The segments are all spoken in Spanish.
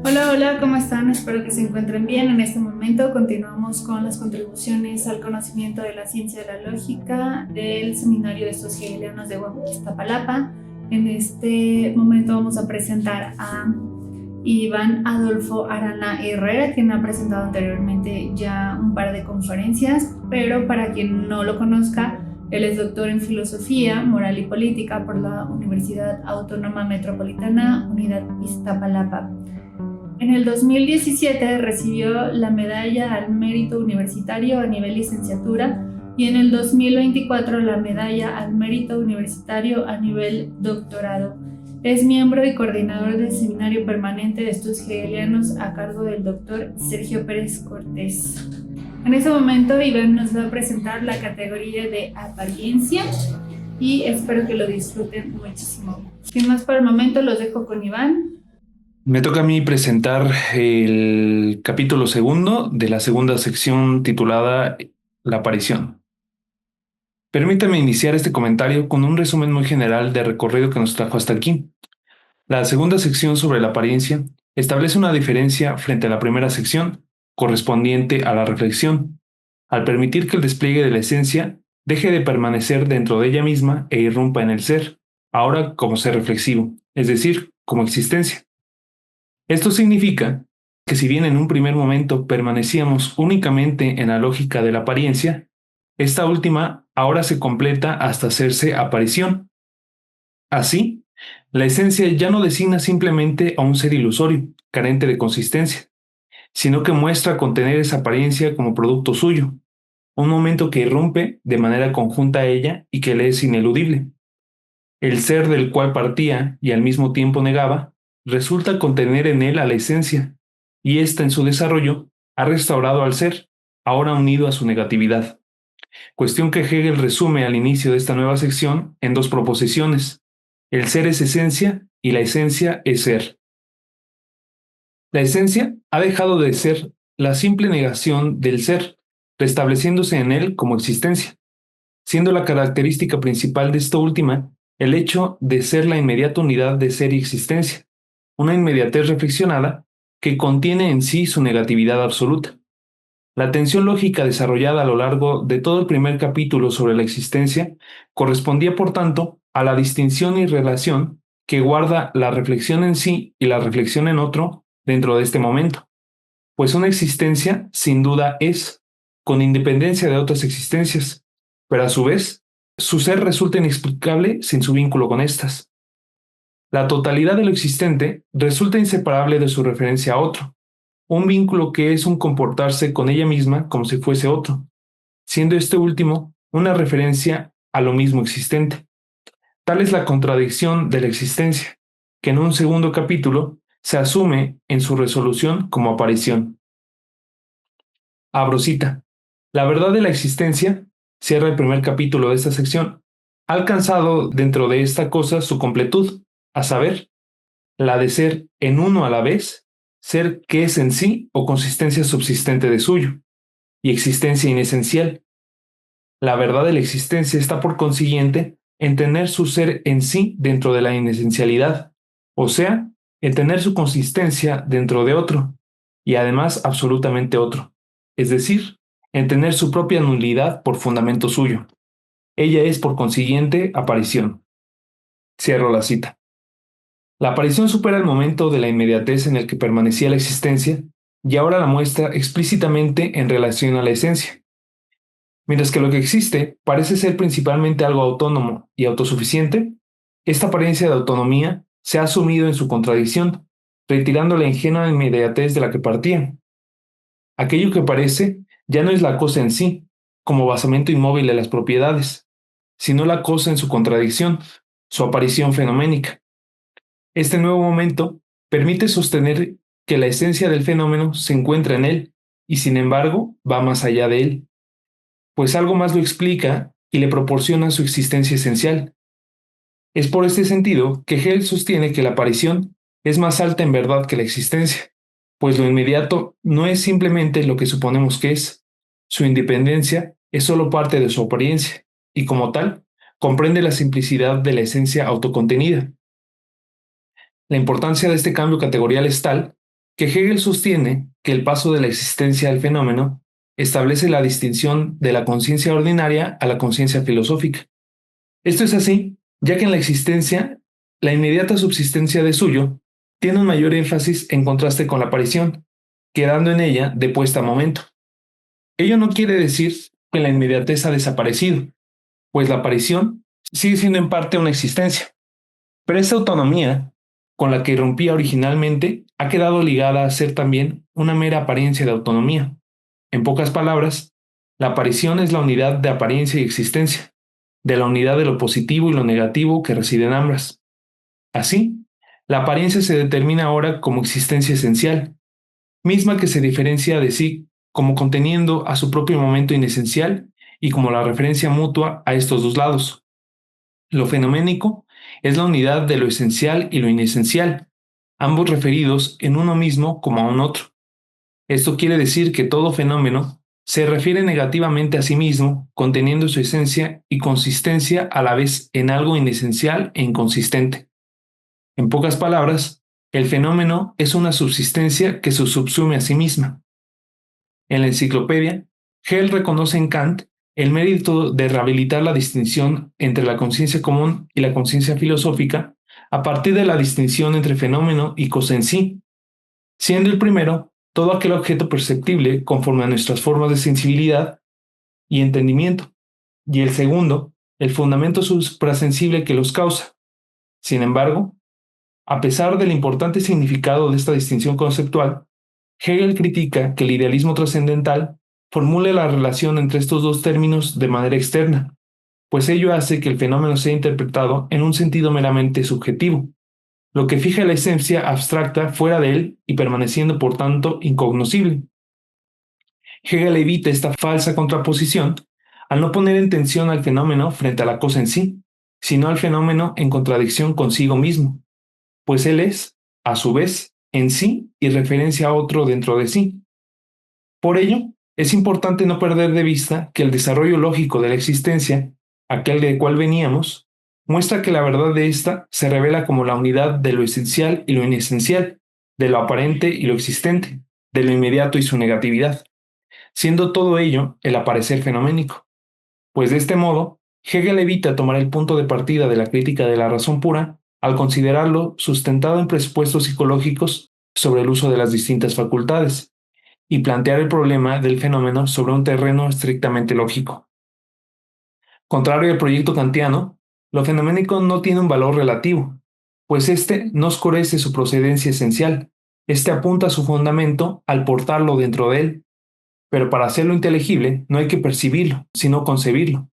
Hola, hola, ¿cómo están? Espero que se encuentren bien. En este momento continuamos con las contribuciones al conocimiento de la ciencia de la lógica del Seminario de Estos Hegelianos de Iztapalapa. En este momento vamos a presentar a Iván Adolfo Arana Herrera, quien ha presentado anteriormente ya un par de conferencias, pero para quien no lo conozca, él es doctor en Filosofía, Moral y Política por la Universidad Autónoma Metropolitana, Unidad Iztapalapa. En el 2017 recibió la Medalla al Mérito Universitario a nivel licenciatura y en el 2024 la Medalla al Mérito Universitario a nivel doctorado. Es miembro y coordinador del Seminario Permanente de Estudios Hegelianos a cargo del doctor Sergio Pérez Cortés. En ese momento Iván nos va a presentar la categoría de apariencia y espero que lo disfruten muchísimo. Sin más por el momento, los dejo con Iván. Me toca a mí presentar el capítulo segundo de la segunda sección titulada La aparición. Permítame iniciar este comentario con un resumen muy general del recorrido que nos trajo hasta aquí. La segunda sección sobre la apariencia establece una diferencia frente a la primera sección, correspondiente a la reflexión, al permitir que el despliegue de la esencia deje de permanecer dentro de ella misma e irrumpa en el ser, ahora como ser reflexivo, es decir, como existencia. Esto significa que si bien en un primer momento permanecíamos únicamente en la lógica de la apariencia, esta última ahora se completa hasta hacerse aparición. Así, la esencia ya no designa simplemente a un ser ilusorio, carente de consistencia, sino que muestra contener esa apariencia como producto suyo, un momento que irrumpe de manera conjunta a ella y que le es ineludible. El ser del cual partía y al mismo tiempo negaba, resulta contener en él a la esencia, y ésta en su desarrollo ha restaurado al ser, ahora unido a su negatividad. Cuestión que Hegel resume al inicio de esta nueva sección en dos proposiciones. El ser es esencia y la esencia es ser. La esencia ha dejado de ser la simple negación del ser, restableciéndose en él como existencia, siendo la característica principal de esta última el hecho de ser la inmediata unidad de ser y existencia, una inmediatez reflexionada que contiene en sí su negatividad absoluta. La tensión lógica desarrollada a lo largo de todo el primer capítulo sobre la existencia correspondía, por tanto, a la distinción y relación que guarda la reflexión en sí y la reflexión en otro dentro de este momento, pues una existencia sin duda es, con independencia de otras existencias, pero a su vez, su ser resulta inexplicable sin su vínculo con estas. La totalidad de lo existente resulta inseparable de su referencia a otro, un vínculo que es un comportarse con ella misma como si fuese otro, siendo este último una referencia a lo mismo existente. Tal es la contradicción de la existencia, que en un segundo capítulo se asume en su resolución como aparición. Abro cita. La verdad de la existencia, cierra el primer capítulo de esta sección, ha alcanzado dentro de esta cosa su completud, a saber, la de ser en uno a la vez, ser que es en sí o consistencia subsistente de suyo, y existencia inesencial. La verdad de la existencia está por consiguiente en tener su ser en sí dentro de la inesencialidad, o sea, en tener su consistencia dentro de otro, y además absolutamente otro, es decir, en tener su propia nulidad por fundamento suyo. Ella es por consiguiente aparición. Cierro la cita. La aparición supera el momento de la inmediatez en el que permanecía la existencia y ahora la muestra explícitamente en relación a la esencia. Mientras que lo que existe parece ser principalmente algo autónomo y autosuficiente, esta apariencia de autonomía se ha asumido en su contradicción, retirando la ingenua inmediatez de la que partía. Aquello que parece ya no es la cosa en sí, como basamento inmóvil de las propiedades, sino la cosa en su contradicción, su aparición fenoménica. Este nuevo momento permite sostener que la esencia del fenómeno se encuentra en él y sin embargo va más allá de él, pues algo más lo explica y le proporciona su existencia esencial. Es por este sentido que Hegel sostiene que la aparición es más alta en verdad que la existencia, pues lo inmediato no es simplemente lo que suponemos que es, su independencia es solo parte de su apariencia, y como tal, comprende la simplicidad de la esencia autocontenida. La importancia de este cambio categorial es tal que Hegel sostiene que el paso de la existencia al fenómeno establece la distinción de la conciencia ordinaria a la conciencia filosófica. Esto es así, ya que en la existencia, la inmediata subsistencia de suyo tiene un mayor énfasis en contraste con la aparición, quedando en ella de puesta a momento. Ello no quiere decir que la inmediatez ha desaparecido, pues la aparición sigue siendo en parte una existencia, pero esta autonomía, con la que irrumpía originalmente, ha quedado ligada a ser también una mera apariencia de autonomía. En pocas palabras, la aparición es la unidad de apariencia y existencia, de la unidad de lo positivo y lo negativo que residen ambas. Así, la apariencia se determina ahora como existencia esencial, misma que se diferencia de sí como conteniendo a su propio momento inesencial y como la referencia mutua a estos dos lados. Lo fenoménico es la unidad de lo esencial y lo inesencial, ambos referidos en uno mismo como a un otro. Esto quiere decir que todo fenómeno se refiere negativamente a sí mismo, conteniendo su esencia y consistencia a la vez en algo inesencial e inconsistente. En pocas palabras, el fenómeno es una subsistencia que se subsume a sí misma. En la enciclopedia, Hegel reconoce en Kant el mérito de rehabilitar la distinción entre la conciencia común y la conciencia filosófica a partir de la distinción entre fenómeno y cosa en sí, siendo el primero todo aquel objeto perceptible conforme a nuestras formas de sensibilidad y entendimiento, y el segundo, el fundamento suprasensible que los causa. Sin embargo, a pesar del importante significado de esta distinción conceptual, Hegel critica que el idealismo trascendental formule la relación entre estos dos términos de manera externa, pues ello hace que el fenómeno sea interpretado en un sentido meramente subjetivo, lo que fija la esencia abstracta fuera de él y permaneciendo por tanto incognoscible. Hegel evita esta falsa contraposición al no poner en tensión al fenómeno frente a la cosa en sí, sino al fenómeno en contradicción consigo mismo, pues él es, a su vez, en sí y referencia a otro dentro de sí. Por ello, es importante no perder de vista que el desarrollo lógico de la existencia, aquel del cual veníamos, muestra que la verdad de ésta se revela como la unidad de lo esencial y lo inesencial, de lo aparente y lo existente, de lo inmediato y su negatividad, siendo todo ello el aparecer fenoménico. Pues de este modo, Hegel evita tomar el punto de partida de la crítica de la razón pura al considerarlo sustentado en presupuestos psicológicos sobre el uso de las distintas facultades, y plantear el problema del fenómeno sobre un terreno estrictamente lógico. Contrario al proyecto kantiano, lo fenoménico no tiene un valor relativo, pues éste no oscurece su procedencia esencial, éste apunta a su fundamento al portarlo dentro de él, pero para hacerlo inteligible no hay que percibirlo, sino concebirlo.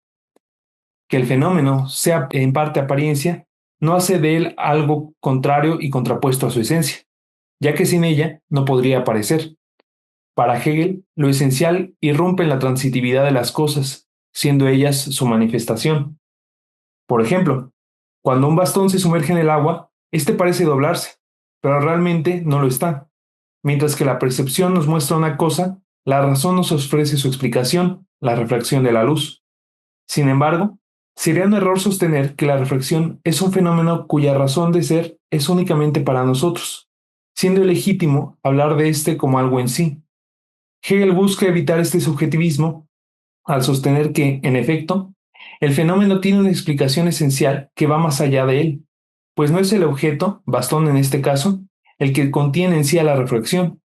Que el fenómeno sea en parte apariencia no hace de él algo contrario y contrapuesto a su esencia, ya que sin ella no podría aparecer. Para Hegel, lo esencial irrumpe en la transitividad de las cosas, siendo ellas su manifestación. Por ejemplo, cuando un bastón se sumerge en el agua, éste parece doblarse, pero realmente no lo está. Mientras que la percepción nos muestra una cosa, la razón nos ofrece su explicación, la refracción de la luz. Sin embargo, sería un error sostener que la refracción es un fenómeno cuya razón de ser es únicamente para nosotros, siendo ilegítimo hablar de este como algo en sí. Hegel busca evitar este subjetivismo al sostener que, en efecto, el fenómeno tiene una explicación esencial que va más allá de él, pues no es el objeto, bastón en este caso, el que contiene en sí a la reflexión.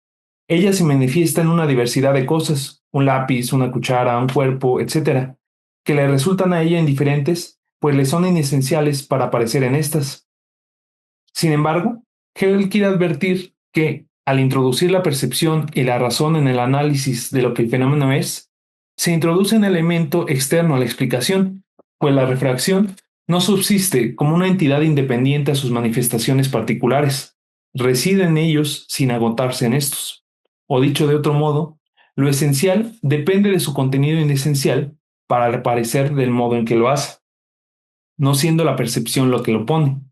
Ella se manifiesta en una diversidad de cosas, un lápiz, una cuchara, un cuerpo, etc., que le resultan a ella indiferentes, pues le son inesenciales para aparecer en estas. Sin embargo, Hegel quiere advertir que, al introducir la percepción y la razón en el análisis de lo que el fenómeno es, se introduce un elemento externo a la explicación, pues la refracción no subsiste como una entidad independiente a sus manifestaciones particulares, reside en ellos sin agotarse en estos. O dicho de otro modo, lo esencial depende de su contenido inesencial para aparecer del modo en que lo hace, no siendo la percepción lo que lo pone.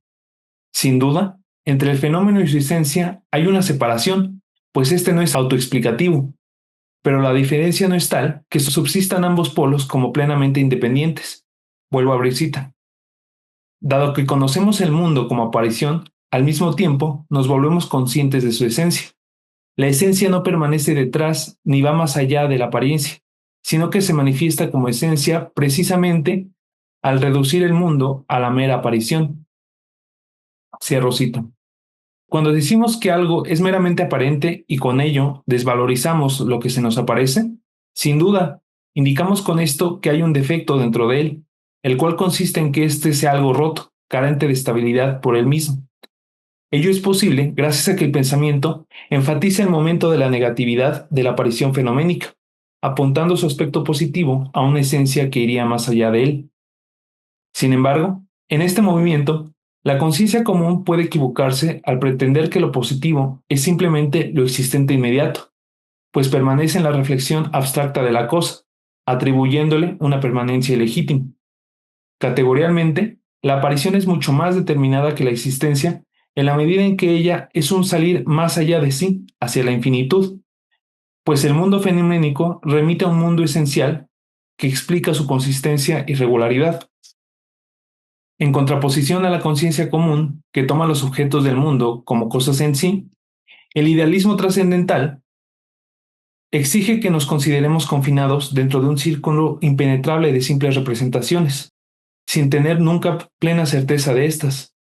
Sin duda, entre el fenómeno y su esencia hay una separación, pues este no es autoexplicativo, pero la diferencia no es tal que subsistan ambos polos como plenamente independientes. Vuelvo a abrir cita. Dado que conocemos el mundo como aparición, al mismo tiempo nos volvemos conscientes de su esencia. La esencia no permanece detrás ni va más allá de la apariencia, sino que se manifiesta como esencia precisamente al reducir el mundo a la mera aparición. Cierro cita. Cuando decimos que algo es meramente aparente y con ello desvalorizamos lo que se nos aparece, sin duda, indicamos con esto que hay un defecto dentro de él, el cual consiste en que éste sea algo roto, carente de estabilidad por él mismo. Ello es posible gracias a que el pensamiento enfatiza el momento de la negatividad de la aparición fenoménica, apuntando su aspecto positivo a una esencia que iría más allá de él. Sin embargo, en este movimiento, la conciencia común puede equivocarse al pretender que lo positivo es simplemente lo existente inmediato, pues permanece en la reflexión abstracta de la cosa, atribuyéndole una permanencia ilegítima. Categorialmente, la aparición es mucho más determinada que la existencia en la medida en que ella es un salir más allá de sí, hacia la infinitud, pues el mundo fenoménico remite a un mundo esencial que explica su consistencia y regularidad. En contraposición a la conciencia común, que toma los objetos del mundo como cosas en sí, el idealismo trascendental exige que nos consideremos confinados dentro de un círculo impenetrable de simples representaciones, sin tener nunca plena certeza de estas,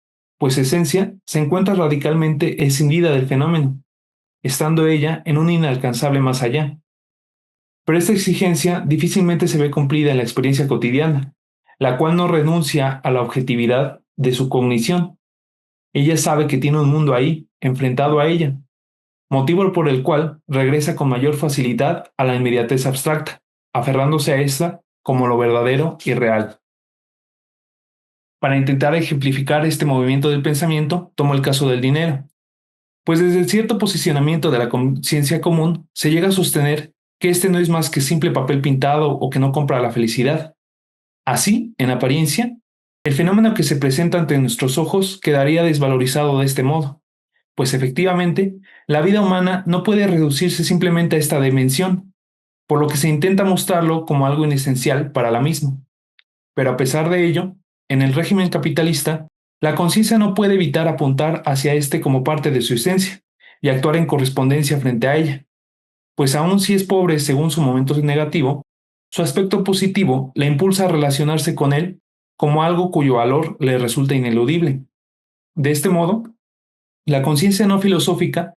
pues esencia se encuentra radicalmente escindida del fenómeno, estando ella en un inalcanzable más allá. Pero esta exigencia difícilmente se ve cumplida en la experiencia cotidiana, la cual no renuncia a la objetividad de su cognición. Ella sabe que tiene un mundo ahí, enfrentado a ella, motivo por el cual regresa con mayor facilidad a la inmediatez abstracta, aferrándose a esta como lo verdadero y real. Para intentar ejemplificar este movimiento del pensamiento, tomo el caso del dinero, pues desde cierto posicionamiento de la conciencia común se llega a sostener que este no es más que simple papel pintado o que no compra la felicidad. Así, en apariencia, el fenómeno que se presenta ante nuestros ojos quedaría desvalorizado de este modo, pues efectivamente, la vida humana no puede reducirse simplemente a esta dimensión, por lo que se intenta mostrarlo como algo inesencial para la misma. Pero a pesar de ello, en el régimen capitalista, la conciencia no puede evitar apuntar hacia este como parte de su esencia y actuar en correspondencia frente a ella, pues aun si es pobre según su momento negativo, su aspecto positivo la impulsa a relacionarse con él como algo cuyo valor le resulta ineludible. De este modo, la conciencia no filosófica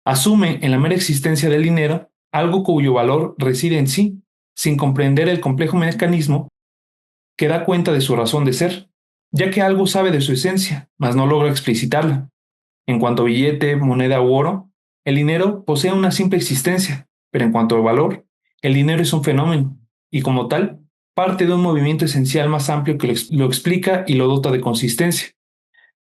asume en la mera existencia del dinero algo cuyo valor reside en sí, sin comprender el complejo mecanismo que da cuenta de su razón de ser, ya que algo sabe de su esencia, mas no logra explicitarla. En cuanto a billete, moneda u oro, el dinero posee una simple existencia, pero en cuanto al valor, el dinero es un fenómeno, y como tal, parte de un movimiento esencial más amplio que lo explica y lo dota de consistencia.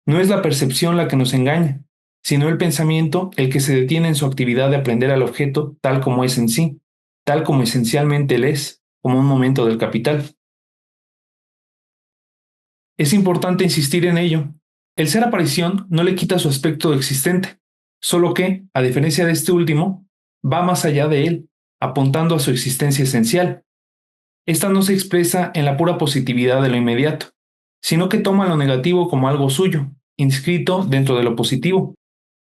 No es la percepción la que nos engaña, sino el pensamiento el que se detiene en su actividad de aprender al objeto tal como es en sí, tal como esencialmente él es, como un momento del capital. Es importante insistir en ello. El ser aparición no le quita su aspecto existente, solo que, a diferencia de este último, va más allá de él, apuntando a su existencia esencial. Esta no se expresa en la pura positividad de lo inmediato, sino que toma lo negativo como algo suyo, inscrito dentro de lo positivo,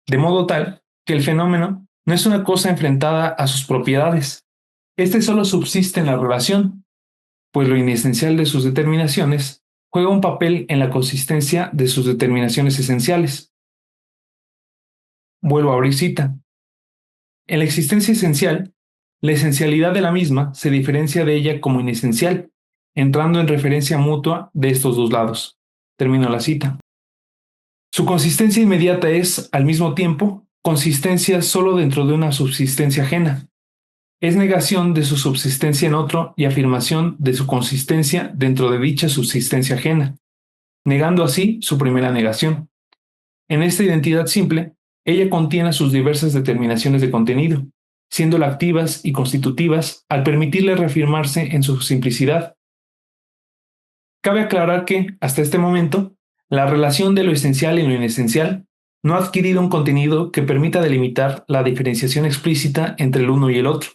de modo tal que el fenómeno no es una cosa enfrentada a sus propiedades. Este solo subsiste en la relación, pues lo inesencial de sus determinaciones juega un papel en la consistencia de sus determinaciones esenciales. Vuelvo a abrir cita. En la existencia esencial, la esencialidad de la misma se diferencia de ella como inesencial, entrando en referencia mutua de estos dos lados. Termino la cita. Su consistencia inmediata es, al mismo tiempo, consistencia solo dentro de una subsistencia ajena. Es negación de su subsistencia en otro y afirmación de su consistencia dentro de dicha subsistencia ajena, negando así su primera negación. En esta identidad simple, ella contiene sus diversas determinaciones de contenido, siendo activas y constitutivas al permitirle reafirmarse en su simplicidad. Cabe aclarar que, hasta este momento, la relación de lo esencial y lo inesencial no ha adquirido un contenido que permita delimitar la diferenciación explícita entre el uno y el otro.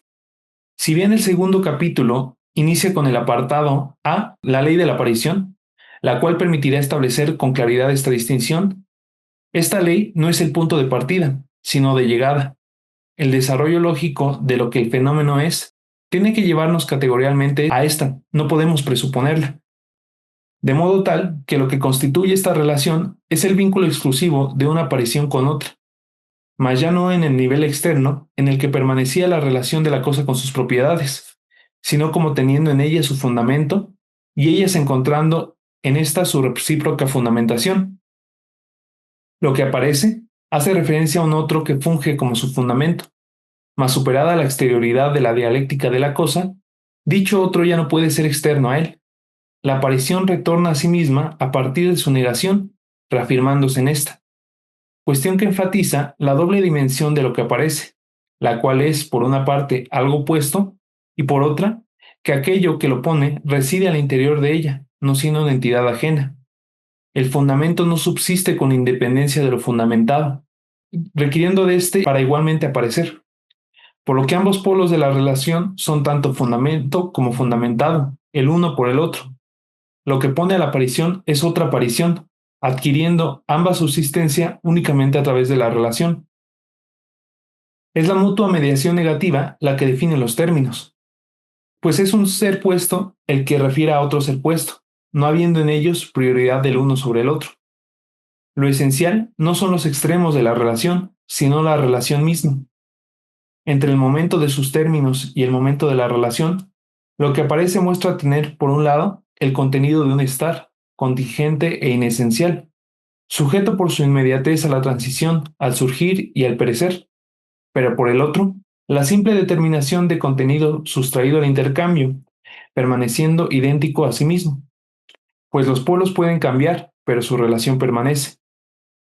Si bien el segundo capítulo inicia con el apartado A, la ley de la aparición, la cual permitirá establecer con claridad esta distinción, esta ley no es el punto de partida, sino de llegada. el desarrollo lógico de lo que el fenómeno es tiene que llevarnos categorialmente a esta, no podemos presuponerla. De modo tal que lo que constituye esta relación es el vínculo exclusivo de una aparición con otra, mas ya no en el nivel externo en el que permanecía la relación de la cosa con sus propiedades, sino como teniendo en ella su fundamento y ellas encontrando en esta su recíproca fundamentación. Lo que aparece hace referencia a un otro que funge como su fundamento, mas superada la exterioridad de la dialéctica de la cosa, dicho otro ya no puede ser externo a él. La aparición retorna a sí misma a partir de su negación, reafirmándose en esta. Cuestión que enfatiza la doble dimensión de lo que aparece, la cual es, por una parte, algo opuesto, y por otra, que aquello que lo pone reside al interior de ella, no siendo una entidad ajena. El fundamento no subsiste con independencia de lo fundamentado, requiriendo de éste para igualmente aparecer, por lo que ambos polos de la relación son tanto fundamento como fundamentado, el uno por el otro. Lo que pone a la aparición es otra aparición, adquiriendo ambas subsistencia únicamente a través de la relación. Es la mutua mediación negativa la que define los términos, pues es un ser puesto el que refiere a otro ser puesto, no habiendo en ellos prioridad del uno sobre el otro. Lo esencial no son los extremos de la relación, sino la relación misma. Entre el momento de sus términos y el momento de la relación, lo que aparece muestra tener, por un lado, el contenido de un estar, contingente e inesencial, sujeto por su inmediatez a la transición, al surgir y al perecer, pero por el otro, la simple determinación de contenido sustraído al intercambio, permaneciendo idéntico a sí mismo, pues los polos pueden cambiar, pero su relación permanece.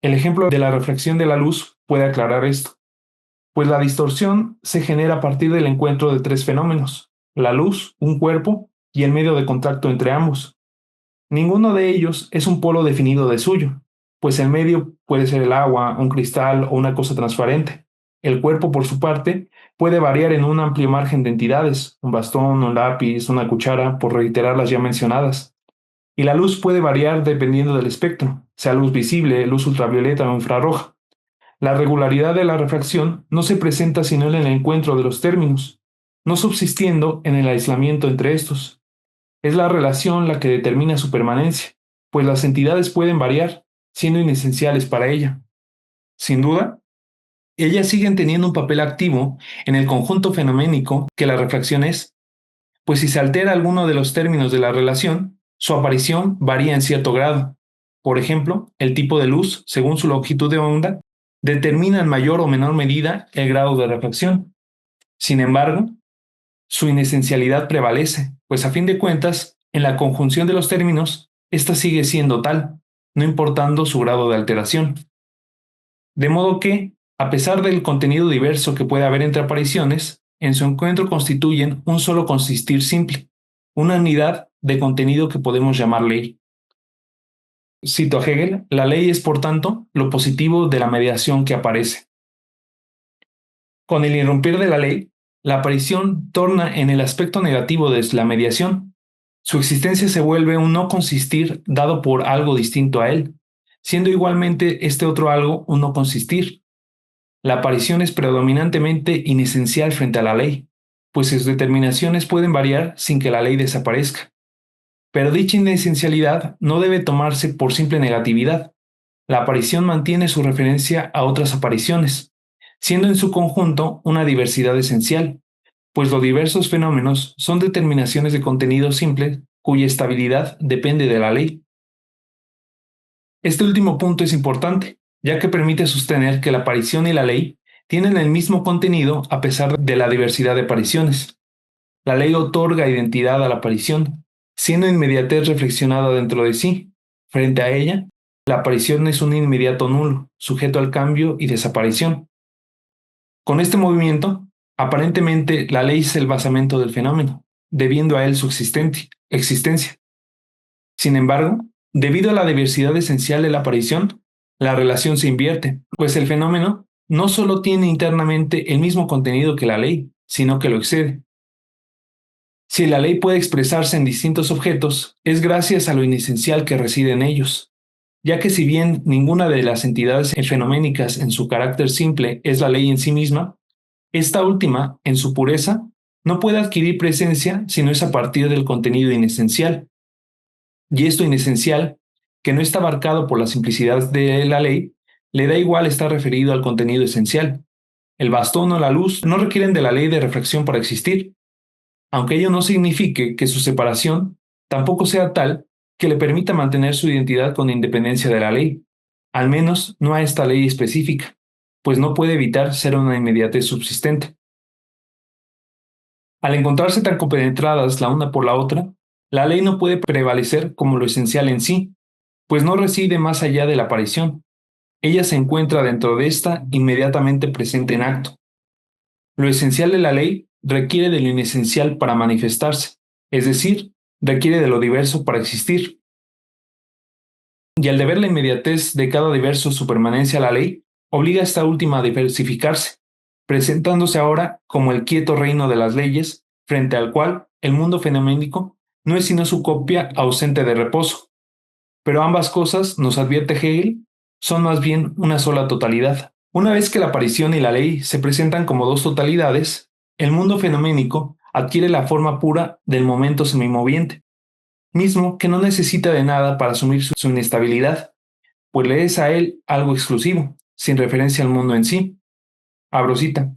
El ejemplo de la refracción de la luz puede aclarar esto, pues la distorsión se genera a partir del encuentro de tres fenómenos: la luz, un cuerpo y el medio de contacto entre ambos. Ninguno de ellos es un polo definido de suyo, pues el medio puede ser el agua, un cristal o una cosa transparente. El cuerpo, por su parte, puede variar en un amplio margen de entidades, un bastón, un lápiz, una cuchara, por reiterar las ya mencionadas. Y la luz puede variar dependiendo del espectro, sea luz visible, luz ultravioleta o infrarroja. La regularidad de la refracción no se presenta sino en el encuentro de los términos, no subsistiendo en el aislamiento entre estos. Es la relación la que determina su permanencia, pues las entidades pueden variar, siendo inesenciales para ella. Sin duda, ellas siguen teniendo un papel activo en el conjunto fenoménico que la refracción es, pues si se altera alguno de los términos de la relación, su aparición varía en cierto grado. Por ejemplo, el tipo de luz, según su longitud de onda, determina en mayor o menor medida el grado de refracción. Sin embargo, su inesencialidad prevalece, pues a fin de cuentas, en la conjunción de los términos, ésta sigue siendo tal, no importando su grado de alteración. De modo que, a pesar del contenido diverso que puede haber entre apariciones, en su encuentro constituyen un solo consistir simple, una unidad de contenido que podemos llamar ley. Cito a Hegel: la ley es, por tanto, lo positivo de la mediación que aparece. Con el irrumpir de la ley, la aparición torna en el aspecto negativo de la mediación. Su existencia se vuelve un no consistir dado por algo distinto a él, siendo igualmente este otro algo un no consistir. La aparición es predominantemente inesencial frente a la ley, pues sus determinaciones pueden variar sin que la ley desaparezca. Pero dicha inesencialidad no debe tomarse por simple negatividad. La aparición mantiene su referencia a otras apariciones, siendo en su conjunto una diversidad esencial, pues los diversos fenómenos son determinaciones de contenido simple cuya estabilidad depende de la ley. Este último punto es importante, ya que permite sostener que la aparición y la ley tienen el mismo contenido a pesar de la diversidad de apariciones. La ley otorga identidad a la aparición, siendo inmediatez reflexionada dentro de sí. Frente a ella, la aparición es un inmediato nulo, sujeto al cambio y desaparición. Con este movimiento, aparentemente la ley es el basamento del fenómeno, debiendo a él su existencia. Sin embargo, debido a la diversidad esencial de la aparición, la relación se invierte, pues el fenómeno no solo tiene internamente el mismo contenido que la ley, sino que lo excede. Si la ley puede expresarse en distintos objetos, es gracias a lo inesencial que reside en ellos, ya que si bien ninguna de las entidades fenoménicas en su carácter simple es la ley en sí misma, Esta última, en su pureza, no puede adquirir presencia si no es a partir del contenido inesencial. Y esto inesencial, que no está abarcado por la simplicidad de la ley, le da igual estar referido al contenido esencial. El bastón o la luz no requieren de la ley de refracción para existir, aunque ello no signifique que su separación tampoco sea tal que le permita mantener su identidad con independencia de la ley, al menos no a esta ley específica, pues no puede evitar ser una inmediatez subsistente. Al encontrarse tan compenetradas la una por la otra, la ley no puede prevalecer como lo esencial en sí, pues no reside más allá de la aparición. Ella se encuentra dentro de esta inmediatamente presente en acto. Lo esencial de la ley requiere de lo inesencial para manifestarse, es decir, requiere de lo diverso para existir. Y al deber la inmediatez de cada diverso su permanencia a la ley, obliga a esta última a diversificarse, presentándose ahora como el quieto reino de las leyes, frente al cual el mundo fenoménico no es sino su copia ausente de reposo. Pero ambas cosas, nos advierte Hegel, son más bien una sola totalidad. Una vez que la aparición y la ley se presentan como dos totalidades, el mundo fenoménico adquiere la forma pura del momento semimoviente, mismo que no necesita de nada para asumir su inestabilidad, pues le es a él algo exclusivo, sin referencia al mundo en sí. Abro cita.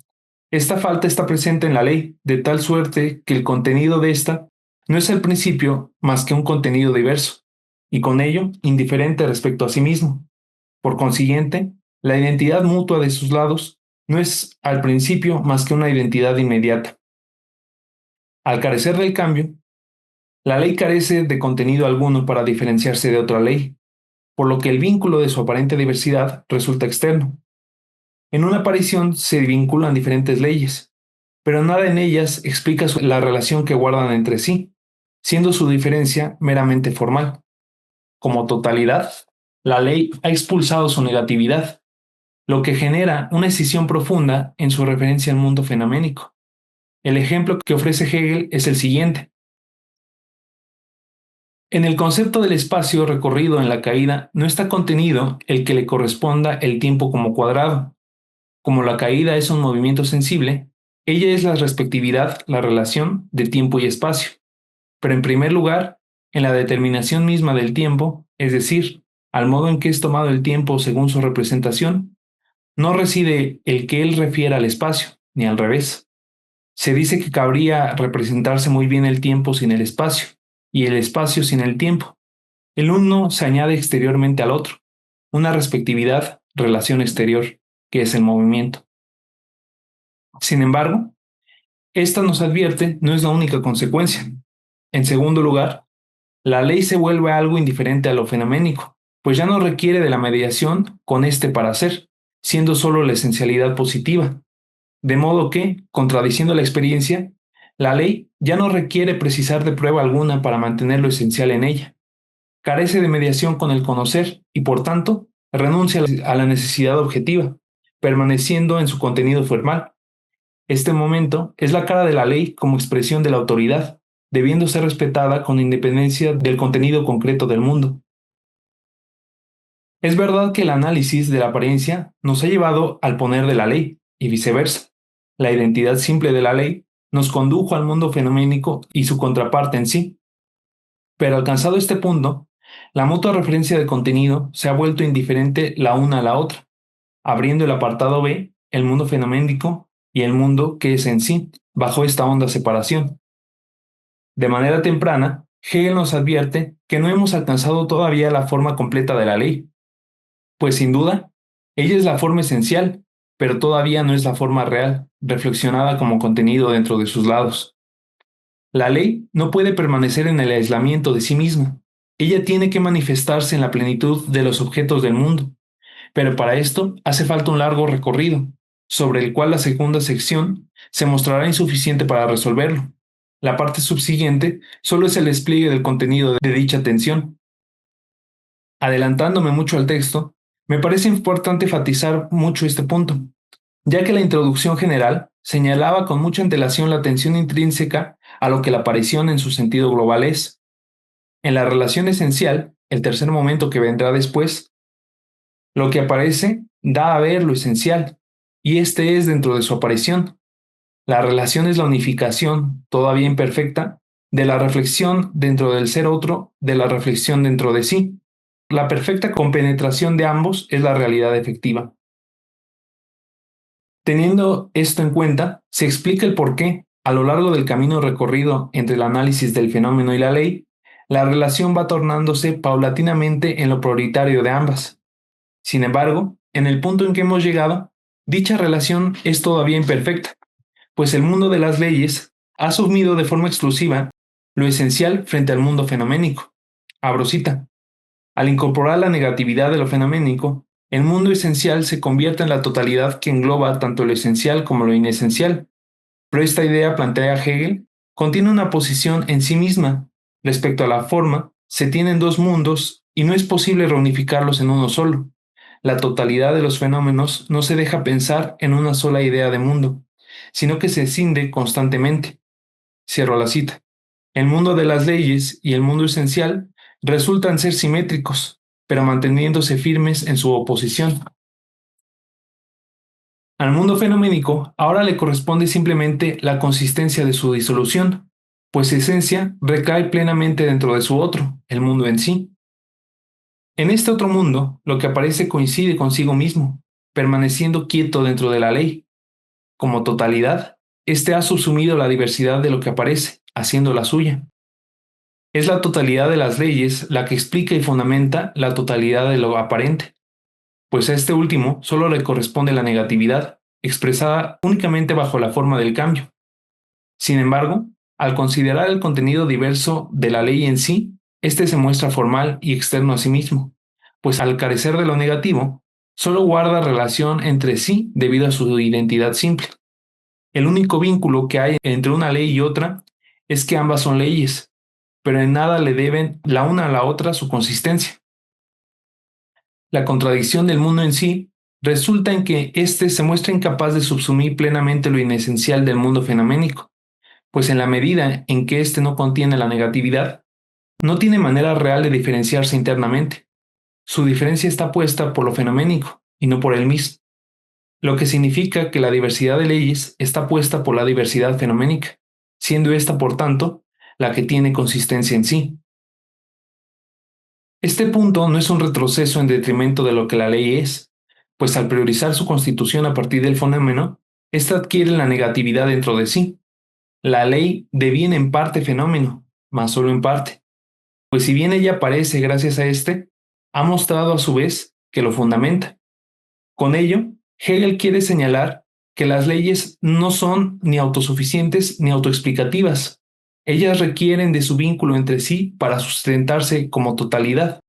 Esta falta está presente en la ley, de tal suerte que el contenido de esta no es al principio más que un contenido diverso, y con ello indiferente respecto a sí mismo. Por consiguiente, la identidad mutua de sus lados no es al principio más que una identidad inmediata. Al carecer del cambio, la ley carece de contenido alguno para diferenciarse de otra ley, por lo que el vínculo de su aparente diversidad resulta externo. En una aparición se vinculan diferentes leyes, pero nada en ellas explica la relación que guardan entre sí, siendo su diferencia meramente formal. Como totalidad, la ley ha expulsado su negatividad, lo que genera una escisión profunda en su referencia al mundo fenoménico. El ejemplo que ofrece Hegel es el siguiente. En el concepto del espacio recorrido en la caída no está contenido el que le corresponda el tiempo como cuadrado. Como la caída es un movimiento sensible, ella es la respectividad, la relación de tiempo y espacio. Pero en primer lugar, en la determinación misma del tiempo, es decir, al modo en que es tomado el tiempo según su representación, no reside el que él refiera al espacio, ni al revés. Se dice que cabría representarse muy bien el tiempo sin el espacio, y el espacio sin el tiempo. El uno se añade exteriormente al otro, una respectividad, relación exterior, que es el movimiento. Sin embargo, esta nos advierte no es la única consecuencia. En segundo lugar, la ley se vuelve algo indiferente a lo fenoménico, pues ya no requiere de la mediación con este para ser, siendo solo la esencialidad positiva. De modo que, contradiciendo la experiencia, la ley ya no requiere precisar de prueba alguna para mantener lo esencial en ella. Carece de mediación con el conocer y, por tanto, renuncia a la necesidad objetiva, permaneciendo en su contenido formal. Este momento es la cara de la ley como expresión de la autoridad, debiendo ser respetada con independencia del contenido concreto del mundo. Es verdad que el análisis de la apariencia nos ha llevado al poner de la ley, y viceversa. La identidad simple de la ley nos condujo al mundo fenoménico y su contraparte en sí. Pero alcanzado este punto, la mutua referencia de contenido se ha vuelto indiferente la una a la otra, abriendo el apartado B, el mundo fenoménico y el mundo que es en sí, bajo esta honda separación. De manera temprana, Hegel nos advierte que no hemos alcanzado todavía la forma completa de la ley, pues sin duda, ella es la forma esencial, pero todavía no es la forma real, reflexionada como contenido dentro de sus lados. La ley no puede permanecer en el aislamiento de sí misma. Ella tiene que manifestarse en la plenitud de los objetos del mundo, pero para esto hace falta un largo recorrido, sobre el cual la segunda sección se mostrará insuficiente para resolverlo. La parte subsiguiente solo es el despliegue del contenido de dicha tensión. Adelantándome mucho al texto, me parece importante enfatizar mucho este punto, ya que la introducción general señalaba con mucha antelación la tensión intrínseca a lo que la aparición en su sentido global es. En la relación esencial, el tercer momento que vendrá después, lo que aparece da a ver lo esencial, y este es dentro de su aparición, La relación es la unificación, todavía imperfecta, de la reflexión dentro del ser otro, de la reflexión dentro de sí. La perfecta compenetración de ambos es la realidad efectiva. Teniendo esto en cuenta, se explica el por qué, a lo largo del camino recorrido entre el análisis del fenómeno y la ley, la relación va tornándose paulatinamente en lo prioritario de ambas. Sin embargo, en el punto en que hemos llegado, dicha relación es todavía imperfecta, pues el mundo de las leyes ha asumido de forma exclusiva lo esencial frente al mundo fenoménico. Abro cita. Al incorporar la negatividad de lo fenoménico, el mundo esencial se convierte en la totalidad que engloba tanto lo esencial como lo inesencial. Pero esta idea, plantea Hegel, contiene una posición en sí misma. Respecto a la forma, se tienen dos mundos y no es posible reunificarlos en uno solo. La totalidad de los fenómenos no se deja pensar en una sola idea de mundo, sino que se escinde constantemente. Cierro la cita. El mundo de las leyes y el mundo esencial resultan ser simétricos, pero manteniéndose firmes en su oposición. Al mundo fenoménico ahora le corresponde simplemente la consistencia de su disolución, pues su esencia recae plenamente dentro de su otro, el mundo en sí. En este otro mundo, lo que aparece coincide consigo mismo, permaneciendo quieto dentro de la ley. Como totalidad, éste ha subsumido la diversidad de lo que aparece, haciéndola suya. Es la totalidad de las leyes la que explica y fundamenta la totalidad de lo aparente, pues a este último solo le corresponde la negatividad, expresada únicamente bajo la forma del cambio. Sin embargo, al considerar el contenido diverso de la ley en sí, éste se muestra formal y externo a sí mismo, pues al carecer de lo negativo, solo guarda relación entre sí debido a su identidad simple. El único vínculo que hay entre una ley y otra es que ambas son leyes, pero en nada le deben la una a la otra su consistencia. La contradicción del mundo en sí resulta en que éste se muestra incapaz de subsumir plenamente lo inesencial del mundo fenoménico, pues en la medida en que éste no contiene la negatividad, no tiene manera real de diferenciarse internamente. Su diferencia está puesta por lo fenoménico y no por él mismo, lo que significa que la diversidad de leyes está puesta por la diversidad fenoménica, siendo esta, por tanto, la que tiene consistencia en sí. Este punto no es un retroceso en detrimento de lo que la ley es, pues al priorizar su constitución a partir del fenómeno, ésta adquiere la negatividad dentro de sí. La ley deviene en parte fenómeno, mas solo en parte, pues si bien ella aparece gracias a este, ha mostrado a su vez que lo fundamenta. Con ello, Hegel quiere señalar que las leyes no son ni autosuficientes ni autoexplicativas. Ellas requieren de su vínculo entre sí para sustentarse como totalidad.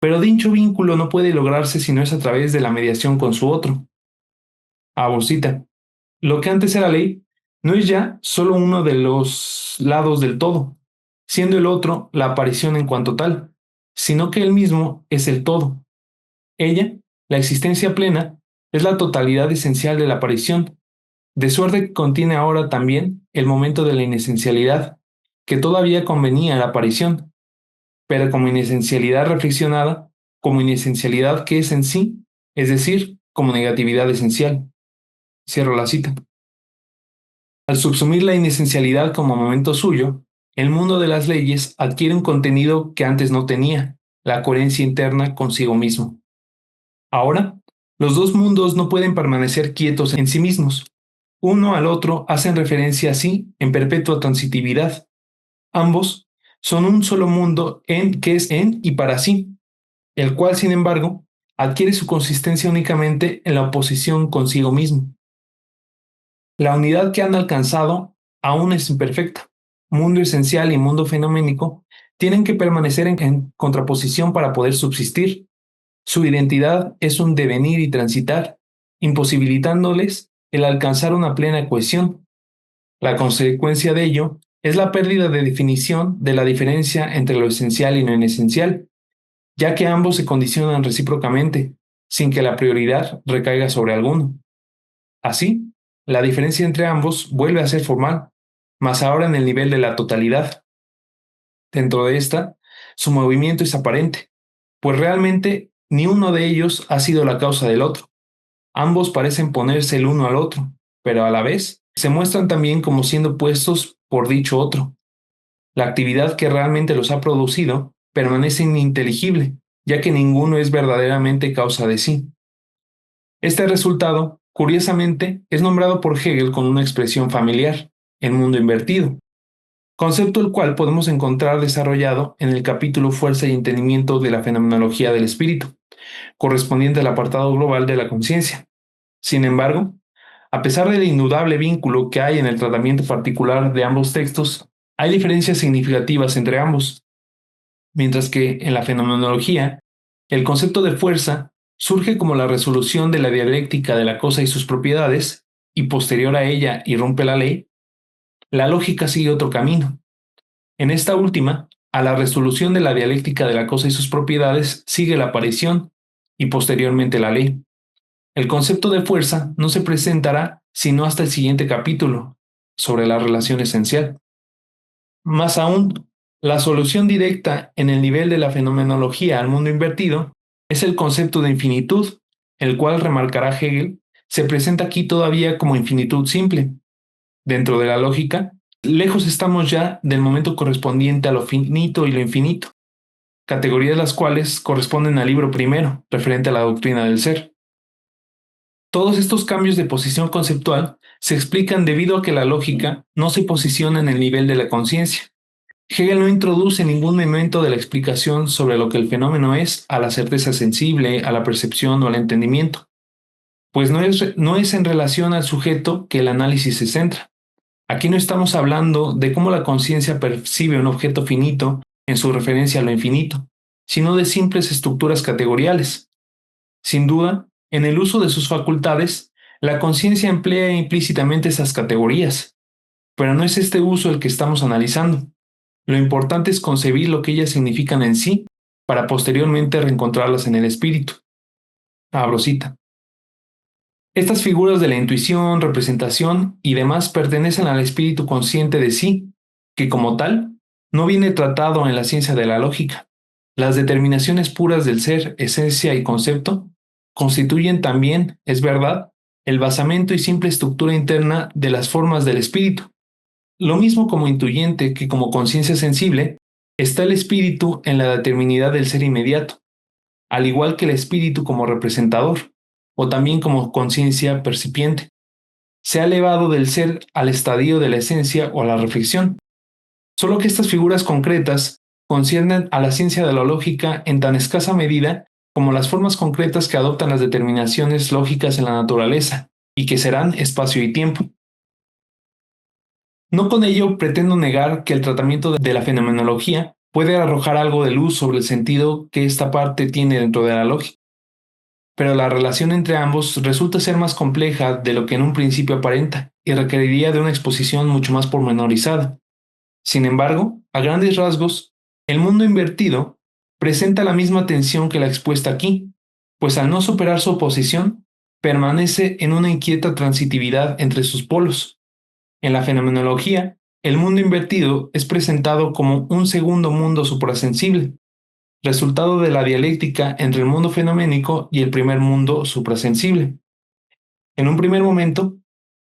Pero dicho vínculo no puede lograrse si no es a través de la mediación con su otro. Cita. Lo que antes era ley no es ya solo uno de los lados del todo, siendo el otro la aparición en cuanto tal, sino que él mismo es el todo. Ella, la existencia plena, es la totalidad esencial de la aparición, de suerte que contiene ahora también el momento de la inesencialidad, que todavía convenía a la aparición, pero como inesencialidad reflexionada, como inesencialidad que es en sí, es decir, como negatividad esencial. Cierro la cita. Al subsumir la inesencialidad como momento suyo, el mundo de las leyes adquiere un contenido que antes no tenía, la coherencia interna consigo mismo. Ahora, los dos mundos no pueden permanecer quietos en sí mismos. Uno al otro hacen referencia así en perpetua transitividad. Ambos son un solo mundo que es en y para sí, el cual, sin embargo, adquiere su consistencia únicamente en la oposición consigo mismo. La unidad que han alcanzado aún es imperfecta. Mundo esencial y mundo fenoménico tienen que permanecer en contraposición para poder subsistir. Su identidad es un devenir y transitar, imposibilitándoles el alcanzar una plena cohesión. La consecuencia de ello es la pérdida de definición de la diferencia entre lo esencial y lo inesencial, ya que ambos se condicionan recíprocamente, sin que la prioridad recaiga sobre alguno. Así, la diferencia entre ambos vuelve a ser formal, mas ahora en el nivel de la totalidad. Dentro de esta, su movimiento es aparente, pues realmente ni uno de ellos ha sido la causa del otro. Ambos parecen ponerse el uno al otro, pero a la vez se muestran también como siendo puestos por dicho otro. La actividad que realmente los ha producido permanece ininteligible, ya que ninguno es verdaderamente causa de sí. Este resultado, curiosamente, es nombrado por Hegel con una expresión familiar, el mundo invertido, concepto el cual podemos encontrar desarrollado en el capítulo Fuerza y Entendimiento de la Fenomenología del Espíritu, correspondiente al apartado global de la conciencia. Sin embargo, a pesar del indudable vínculo que hay en el tratamiento particular de ambos textos, hay diferencias significativas entre ambos, mientras que en la fenomenología, el concepto de fuerza surge como la resolución de la dialéctica de la cosa y sus propiedades, y posterior a ella irrumpe la ley. La lógica sigue otro camino. En esta última, a la resolución de la dialéctica de la cosa y sus propiedades sigue la aparición, y posteriormente la ley. El concepto de fuerza no se presentará sino hasta el siguiente capítulo, sobre la relación esencial. Más aún, la solución directa en el nivel de la fenomenología al mundo invertido es el concepto de infinitud, el cual, remarcará Hegel, se presenta aquí todavía como infinitud simple. Dentro de la lógica, lejos estamos ya del momento correspondiente a lo finito y lo infinito, categorías las cuales corresponden al libro primero, referente a la doctrina del ser. Todos estos cambios de posición conceptual se explican debido a que la lógica no se posiciona en el nivel de la conciencia. Hegel no introduce ningún elemento de la explicación sobre lo que el fenómeno es a la certeza sensible, a la percepción o al entendimiento, pues no es en relación al sujeto que el análisis se centra. Aquí no estamos hablando de cómo la conciencia percibe un objeto finito en su referencia a lo infinito, sino de simples estructuras categoriales. Sin duda, en el uso de sus facultades, la conciencia emplea implícitamente esas categorías, pero no es este uso el que estamos analizando. Lo importante es concebir lo que ellas significan en sí, para posteriormente reencontrarlas en el espíritu. Abro cita. Estas figuras de la intuición, representación y demás pertenecen al espíritu consciente de sí, que como tal, no viene tratado en la ciencia de la lógica. Las determinaciones puras del ser, esencia y concepto constituyen también, es verdad, el basamento y simple estructura interna de las formas del espíritu. Lo mismo como intuyente que como conciencia sensible, está el espíritu en la determinidad del ser inmediato, al igual que el espíritu como representador, o también como conciencia percipiente. Se ha elevado del ser al estadio de la esencia o a la reflexión. Solo que estas figuras concretas conciernen a la ciencia de la lógica en tan escasa medida como las formas concretas que adoptan las determinaciones lógicas en la naturaleza, y que serán espacio y tiempo. No con ello pretendo negar que el tratamiento de la fenomenología puede arrojar algo de luz sobre el sentido que esta parte tiene dentro de la lógica, pero la relación entre ambos resulta ser más compleja de lo que en un principio aparenta y requeriría de una exposición mucho más pormenorizada. Sin embargo, a grandes rasgos, el mundo invertido presenta la misma tensión que la expuesta aquí, pues al no superar su oposición, permanece en una inquieta transitividad entre sus polos. En la fenomenología, el mundo invertido es presentado como un segundo mundo suprasensible, resultado de la dialéctica entre el mundo fenoménico y el primer mundo suprasensible. En un primer momento,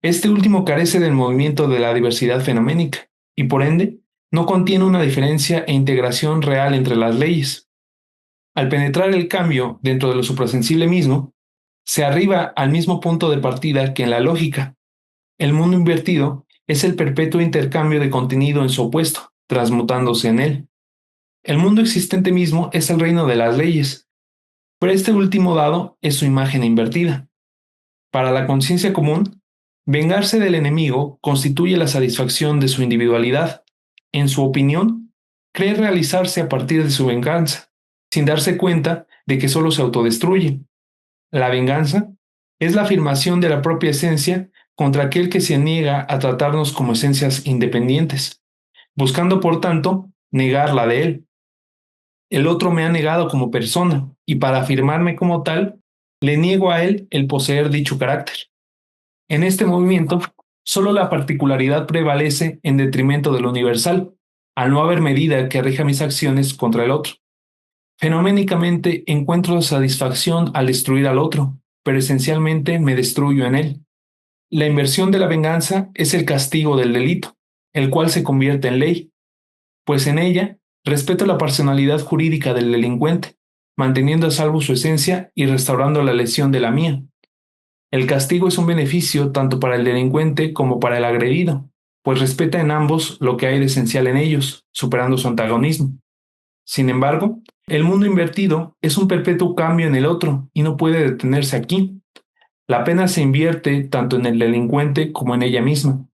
este último carece del movimiento de la diversidad fenoménica y por ende no contiene una diferencia e integración real entre las leyes. Al penetrar el cambio dentro de lo suprasensible mismo, se arriba al mismo punto de partida que en la lógica. El mundo invertido es el perpetuo intercambio de contenido en su opuesto, transmutándose en él. El mundo existente mismo es el reino de las leyes, pero este último dado es su imagen invertida. Para la conciencia común, vengarse del enemigo constituye la satisfacción de su individualidad. En su opinión, cree realizarse a partir de su venganza, sin darse cuenta de que solo se autodestruye. La venganza es la afirmación de la propia esencia contra aquel que se niega a tratarnos como esencias independientes, buscando por tanto negar la de él. El otro me ha negado como persona y para afirmarme como tal, le niego a él el poseer dicho carácter. En este movimiento, solo la particularidad prevalece en detrimento de lo universal, al no haber medida que rija mis acciones contra el otro. Fenoménicamente encuentro satisfacción al destruir al otro, pero esencialmente me destruyo en él. La inversión de la venganza es el castigo del delito, el cual se convierte en ley, pues en ella respeto la personalidad jurídica del delincuente, manteniendo a salvo su esencia y restaurando la lesión de la mía. El castigo es un beneficio tanto para el delincuente como para el agredido, pues respeta en ambos lo que hay de esencial en ellos, superando su antagonismo. Sin embargo, el mundo invertido es un perpetuo cambio en el otro y no puede detenerse aquí. La pena se invierte tanto en el delincuente como en ella misma,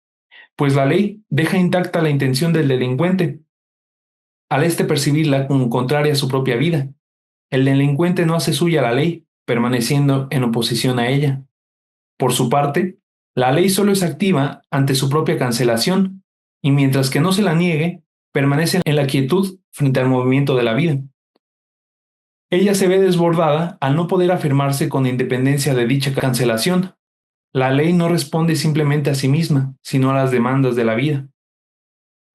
pues la ley deja intacta la intención del delincuente, al percibirla como contraria a su propia vida. El delincuente no hace suya la ley, permaneciendo en oposición a ella. Por su parte, la ley solo es activa ante su propia cancelación, y mientras que no se la niegue, permanece en la quietud frente al movimiento de la vida. Ella se ve desbordada al no poder afirmarse con independencia de dicha cancelación. La ley no responde simplemente a sí misma, sino a las demandas de la vida.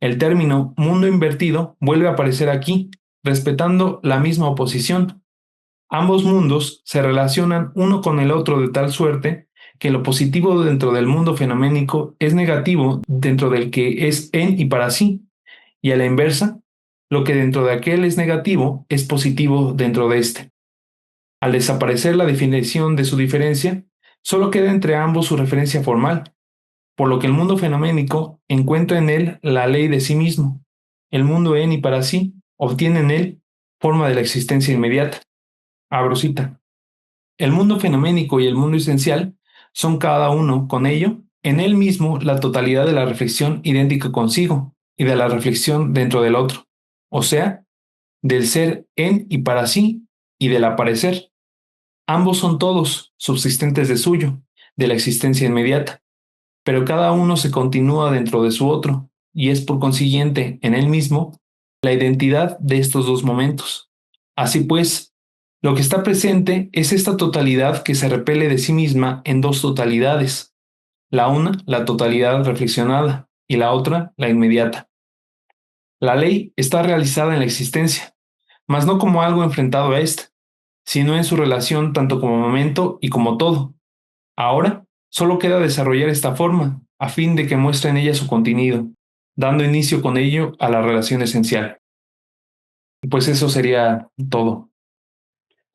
El término mundo invertido vuelve a aparecer aquí, respetando la misma oposición. Ambos mundos se relacionan uno con el otro de tal suerte que lo positivo dentro del mundo fenoménico es negativo dentro del que es en y para sí, y a la inversa, lo que dentro de aquel es negativo es positivo dentro de este. Al desaparecer la definición de su diferencia, solo queda entre ambos su referencia formal, por lo que el mundo fenoménico encuentra en él la ley de sí mismo. El mundo en y para sí obtiene en él forma de la existencia inmediata. Abro cita. El mundo fenoménico y el mundo esencial son cada uno, con ello, en él mismo la totalidad de la reflexión idéntica consigo y de la reflexión dentro del otro, o sea, del ser en y para sí y del aparecer. Ambos son todos subsistentes de suyo, de la existencia inmediata, pero cada uno se continúa dentro de su otro, y es por consiguiente en él mismo la identidad de estos dos momentos. Así pues, lo que está presente es esta totalidad que se repele de sí misma en dos totalidades, la una, la totalidad reflexionada, y la otra, la inmediata. La ley está realizada en la existencia, mas no como algo enfrentado a ésta, sino en su relación tanto como momento y como todo. Ahora, solo queda desarrollar esta forma, a fin de que muestre en ella su contenido, dando inicio con ello a la relación esencial. Pues eso sería todo.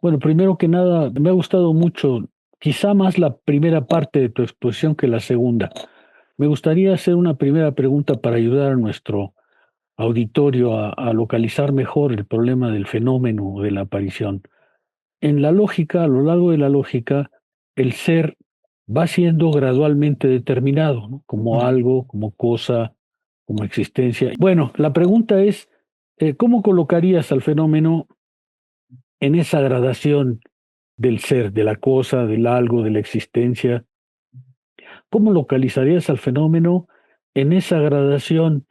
Bueno, primero que nada, me ha gustado mucho, quizá más la primera parte de tu exposición que la segunda. Me gustaría hacer una primera pregunta para ayudar a nuestro auditorio a localizar mejor el problema del fenómeno de la aparición. En la lógica, a lo largo de la lógica, el ser va siendo gradualmente determinado, ¿no? Como algo, como cosa, como existencia. Bueno, la pregunta es, ¿cómo colocarías al fenómeno en esa gradación del ser, de la cosa, del algo, de la existencia? ¿Cómo localizarías al fenómeno en esa gradación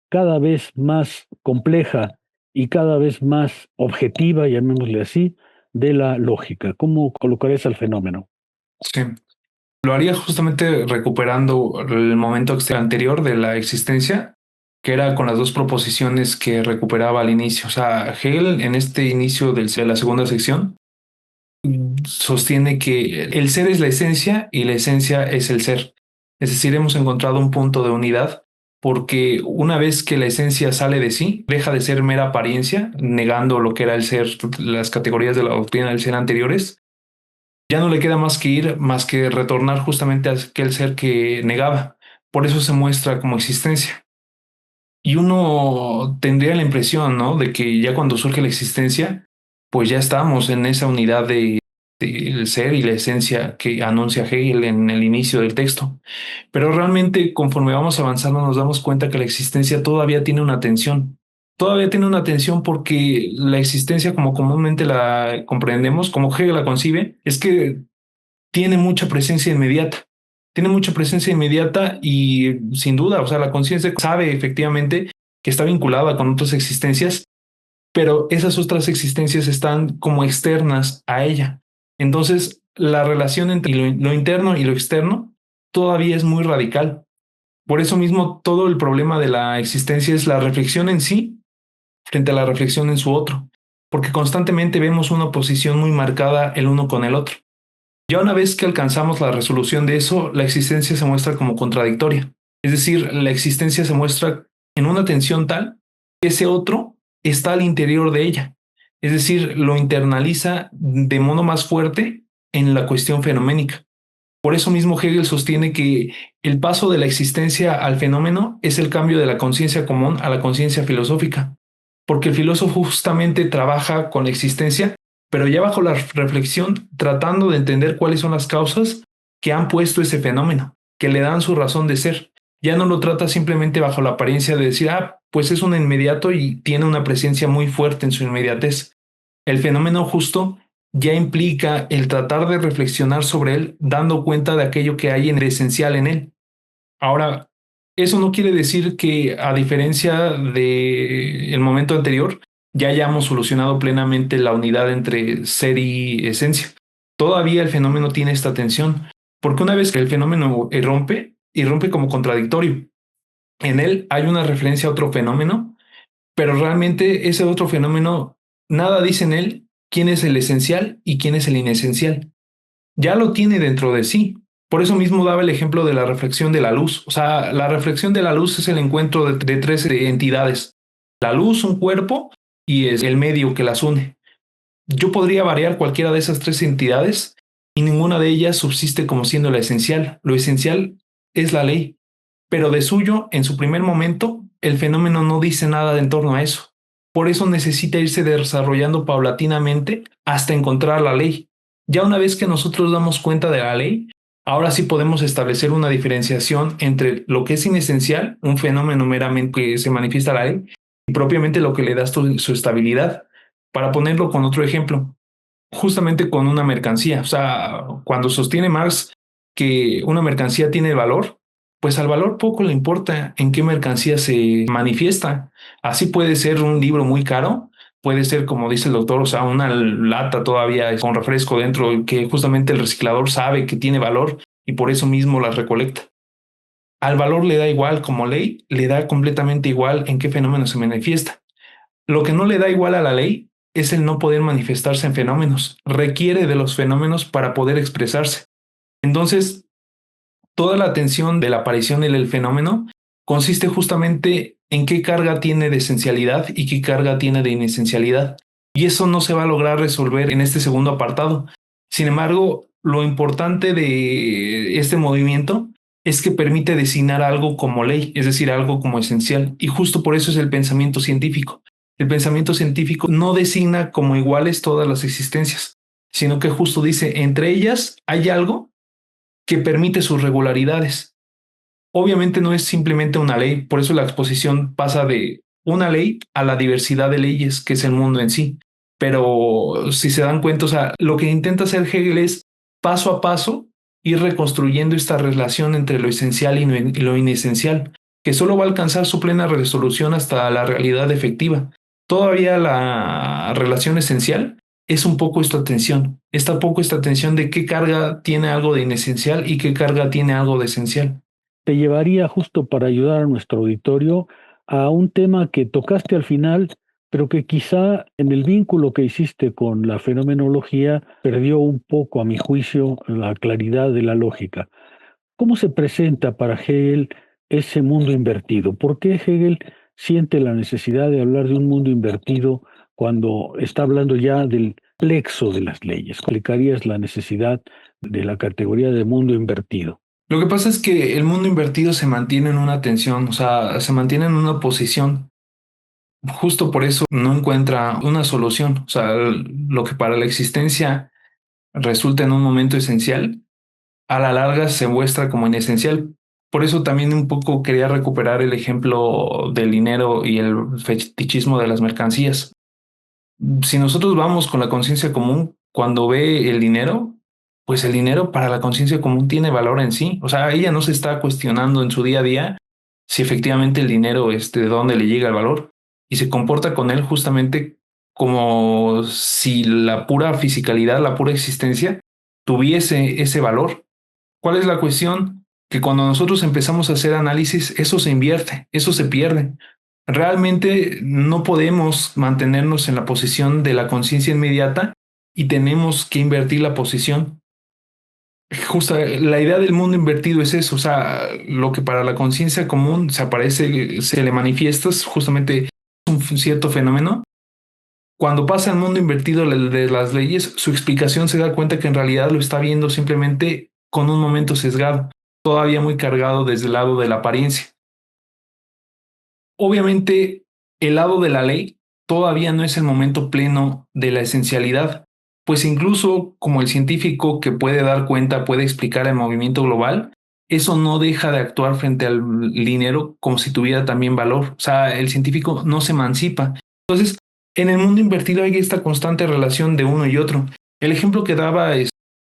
cada vez más compleja y cada vez más objetiva, llamémosle así, de la lógica? ¿Cómo colocarías al fenómeno? Sí. Lo haría justamente recuperando el momento anterior de la existencia, que era con las dos proposiciones que recuperaba al inicio. O sea, Hegel en este inicio de la segunda sección sostiene que el ser es la esencia y la esencia es el ser. Es decir, hemos encontrado un punto de unidad porque una vez que la esencia sale de sí, deja de ser mera apariencia, negando lo que era el ser, las categorías de la doctrina del ser anteriores. Ya no le queda más que ir, más que retornar justamente a aquel ser que negaba. Por eso se muestra como existencia. Y uno tendría la impresión, ¿no? De que ya cuando surge la existencia, pues ya estamos en esa unidad del ser y la esencia que anuncia Hegel en el inicio del texto. Pero realmente conforme vamos avanzando nos damos cuenta que la existencia todavía tiene una tensión. Todavía tiene una tensión porque la existencia como comúnmente la comprendemos, como Hegel la concibe, es que tiene mucha presencia inmediata. Tiene mucha presencia inmediata y sin duda, o sea, la conciencia sabe efectivamente que está vinculada con otras existencias, pero esas otras existencias están como externas a ella. Entonces, la relación entre lo interno y lo externo todavía es muy radical. Por eso mismo, todo el problema de la existencia es la reflexión en sí frente a la reflexión en su otro, porque constantemente vemos una oposición muy marcada el uno con el otro. Ya una vez que alcanzamos la resolución de eso, la existencia se muestra como contradictoria. Es decir, la existencia se muestra en una tensión tal que ese otro está al interior de ella. Es decir, lo internaliza de modo más fuerte en la cuestión fenoménica. Por eso mismo Hegel sostiene que el paso de la existencia al fenómeno es el cambio de la conciencia común a la conciencia filosófica, porque el filósofo justamente trabaja con la existencia, pero ya bajo la reflexión, tratando de entender cuáles son las causas que han puesto ese fenómeno, que le dan su razón de ser. Ya no lo trata simplemente bajo la apariencia de decir, pues es un inmediato y tiene una presencia muy fuerte en su inmediatez. El fenómeno justo ya implica el tratar de reflexionar sobre él, dando cuenta de aquello que hay en el esencial en él. Ahora, eso no quiere decir que, a diferencia del momento anterior, ya hayamos solucionado plenamente la unidad entre ser y esencia. Todavía el fenómeno tiene esta tensión, porque una vez que el fenómeno irrumpe como contradictorio. En él hay una referencia a otro fenómeno, pero realmente ese otro fenómeno nada dice en él quién es el esencial y quién es el inesencial. Ya lo tiene dentro de sí. Por eso mismo daba el ejemplo de la reflexión de la luz. O sea, la reflexión de la luz es el encuentro de tres entidades. La luz, un cuerpo, y es el medio que las une. Yo podría variar cualquiera de esas tres entidades y ninguna de ellas subsiste como siendo la esencial. Lo esencial es la ley. Pero de suyo, en su primer momento, el fenómeno no dice nada en torno a eso. Por eso necesita irse desarrollando paulatinamente hasta encontrar la ley. Ya una vez que nosotros damos cuenta de la ley, ahora sí podemos establecer una diferenciación entre lo que es inesencial, un fenómeno meramente que se manifiesta a la ley, y propiamente lo que le da su estabilidad. Para ponerlo con otro ejemplo, justamente con una mercancía. O sea, cuando sostiene Marx que una mercancía tiene valor, pues al valor poco le importa en qué mercancía se manifiesta. Así puede ser un libro muy caro, puede ser, como dice el doctor, o sea, una lata todavía con refresco dentro que justamente el reciclador sabe que tiene valor y por eso mismo la recolecta. Al valor le da igual, como ley, le da completamente igual en qué fenómeno se manifiesta. Lo que no le da igual a la ley es el no poder manifestarse en fenómenos. Requiere de los fenómenos para poder expresarse. Entonces, toda la atención de la aparición del fenómeno consiste justamente en qué carga tiene de esencialidad y qué carga tiene de inesencialidad. Y eso no se va a lograr resolver en este segundo apartado. Sin embargo, lo importante de este movimiento es que permite designar algo como ley, es decir, algo como esencial. Y justo por eso es el pensamiento científico. El pensamiento científico no designa como iguales todas las existencias, sino que justo dice, entre ellas hay algo que permite sus regularidades. Obviamente no es simplemente una ley, por eso la exposición pasa de una ley a la diversidad de leyes que es el mundo en sí. Pero si se dan cuenta, o sea, lo que intenta hacer Hegel es paso a paso ir reconstruyendo esta relación entre lo esencial y lo inesencial, que solo va a alcanzar su plena resolución hasta la realidad efectiva. Todavía la relación esencial es un poco esta tensión de qué carga tiene algo de inesencial y qué carga tiene algo de esencial. Te llevaría justo para ayudar a nuestro auditorio a un tema que tocaste al final, pero que quizá en el vínculo que hiciste con la fenomenología perdió un poco, a mi juicio, la claridad de la lógica. ¿Cómo se presenta para Hegel ese mundo invertido? ¿Por qué Hegel siente la necesidad de hablar de un mundo invertido cuando está hablando ya del plexo de las leyes? ¿Cuál explicarías la necesidad de la categoría de mundo invertido? Lo que pasa es que el mundo invertido se mantiene en una tensión, o sea, se mantiene en una posición. Justo por eso no encuentra una solución. O sea, lo que para la existencia resulta en un momento esencial, a la larga se muestra como inesencial. Por eso también un poco quería recuperar el ejemplo del dinero y el fetichismo de las mercancías. Si nosotros vamos con la conciencia común, cuando ve el dinero, pues el dinero para la conciencia común tiene valor en sí. O sea, ella no se está cuestionando en su día a día si efectivamente el dinero es de dónde le llega el valor y se comporta con él justamente como si la pura fisicalidad, la pura existencia tuviese ese valor. ¿Cuál es la cuestión? Que cuando nosotros empezamos a hacer análisis, eso se invierte, eso se pierde. Realmente no podemos mantenernos en la posición de la conciencia inmediata y tenemos que invertir la posición. Justo la idea del mundo invertido es eso, o sea, lo que para la conciencia común se aparece, se le manifiesta, es justamente un cierto fenómeno. Cuando pasa al mundo invertido de las leyes, su explicación se da cuenta que en realidad lo está viendo simplemente con un momento sesgado, todavía muy cargado desde el lado de la apariencia. Obviamente, el lado de la ley todavía no es el momento pleno de la esencialidad, pues incluso como el científico que puede dar cuenta, puede explicar el movimiento global, eso no deja de actuar frente al dinero como si tuviera también valor. O sea, el científico no se emancipa. Entonces, en el mundo invertido hay esta constante relación de uno y otro. El ejemplo que daba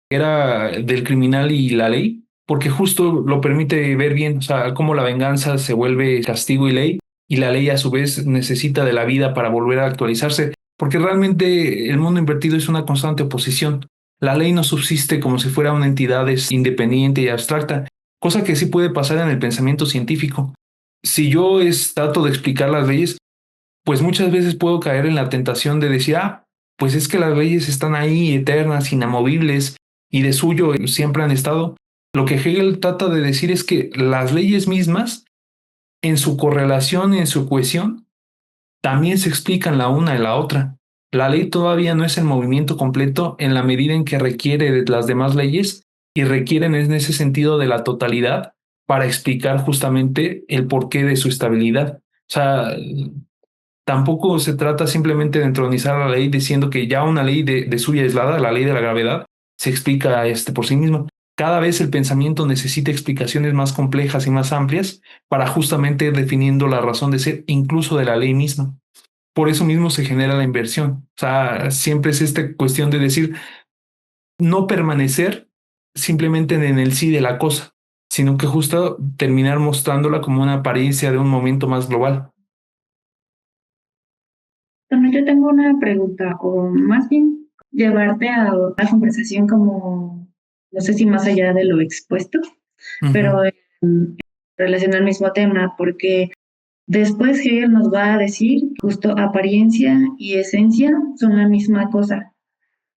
era del criminal y la ley, porque justo lo permite ver bien, o sea, cómo la venganza se vuelve castigo y ley y la ley a su vez necesita de la vida para volver a actualizarse, porque realmente el mundo invertido es una constante oposición. La ley no subsiste como si fuera una entidad independiente y abstracta, cosa que sí puede pasar en el pensamiento científico. Si yo trato de explicar las leyes, pues muchas veces puedo caer en la tentación de decir, pues es que las leyes están ahí eternas, inamovibles, y de suyo siempre han estado. Lo que Hegel trata de decir es que las leyes mismas en su correlación y en su cohesión, también se explican la una de la otra. La ley todavía no es el movimiento completo en la medida en que requiere de las demás leyes y requieren en ese sentido de la totalidad para explicar justamente el porqué de su estabilidad. O sea, tampoco se trata simplemente de entronizar la ley diciendo que ya una ley de suya aislada, la ley de la gravedad, se explica por sí misma. Cada vez el pensamiento necesita explicaciones más complejas y más amplias para justamente ir definiendo la razón de ser incluso de la ley misma. Por eso mismo se genera la inversión. O sea, siempre es esta cuestión de decir, no permanecer simplemente en el sí de la cosa, sino que justo terminar mostrándola como una apariencia de un momento más global. También yo tengo una pregunta, o más bien llevarte a una conversación como, no sé si más allá de lo expuesto, pero en relación al mismo tema, porque después Hegel nos va a decir justo apariencia y esencia son la misma cosa,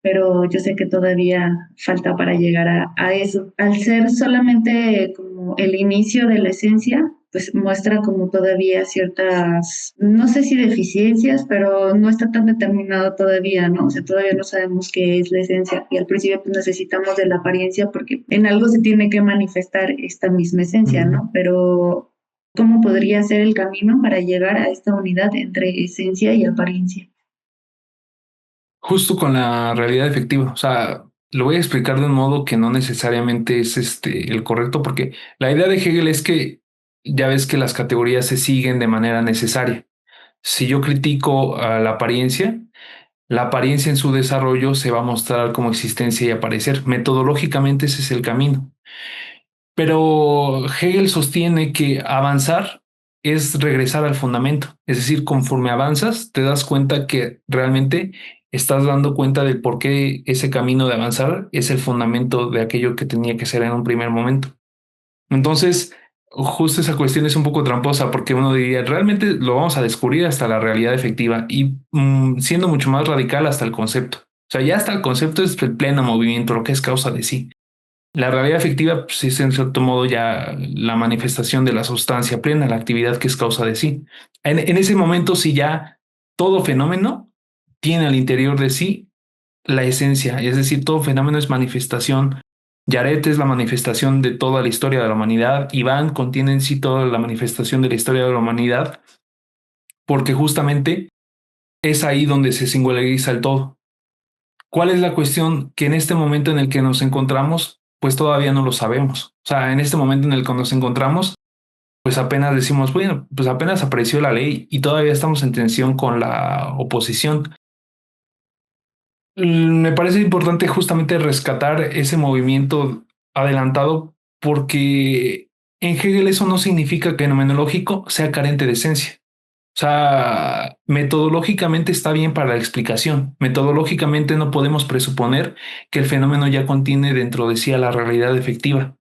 pero yo sé que todavía falta para llegar a eso. Al ser solamente como el inicio de la esencia, pues muestra como todavía ciertas, no sé si deficiencias, pero no está tan determinado todavía, ¿no? O sea, todavía no sabemos qué es la esencia y al principio pues necesitamos de la apariencia porque en algo se tiene que manifestar esta misma esencia, ¿no? Pero ¿cómo podría ser el camino para llegar a esta unidad entre esencia y apariencia? Justo con la realidad efectiva. O sea, lo voy a explicar de un modo que no necesariamente es el correcto, porque la idea de Hegel es que ya ves que las categorías se siguen de manera necesaria. Si yo critico a la apariencia en su desarrollo se va a mostrar como existencia y aparecer. Metodológicamente ese es el camino. Pero Hegel sostiene que avanzar es regresar al fundamento. Es decir, conforme avanzas, te das cuenta que realmente estás dando cuenta del por qué ese camino de avanzar es el fundamento de aquello que tenía que ser en un primer momento. Entonces, justo esa cuestión es un poco tramposa porque uno diría, realmente lo vamos a descubrir hasta la realidad efectiva y siendo mucho más radical hasta el concepto. O sea, ya hasta el concepto es el pleno movimiento, lo que es causa de sí. La realidad efectiva pues, es en cierto modo ya la manifestación de la sustancia plena, la actividad que es causa de sí. En ese momento, si ya todo fenómeno tiene al interior de sí la esencia, es decir, todo fenómeno es manifestación. Yaret es la manifestación de toda la historia de la humanidad. Iván contiene en sí toda la manifestación de la historia de la humanidad, porque justamente es ahí donde se singulariza el todo. ¿Cuál es la cuestión? Que en este momento en el que nos encontramos, pues todavía no lo sabemos. O sea, en este momento en el que nos encontramos, pues apenas decimos, bueno, pues apenas apareció la ley y todavía estamos en tensión con la oposición. Me parece importante justamente rescatar ese movimiento adelantado porque en Hegel eso no significa que fenomenológico sea carente de esencia. O sea, metodológicamente está bien para la explicación. Metodológicamente no podemos presuponer que el fenómeno ya contiene dentro de sí a la realidad efectiva.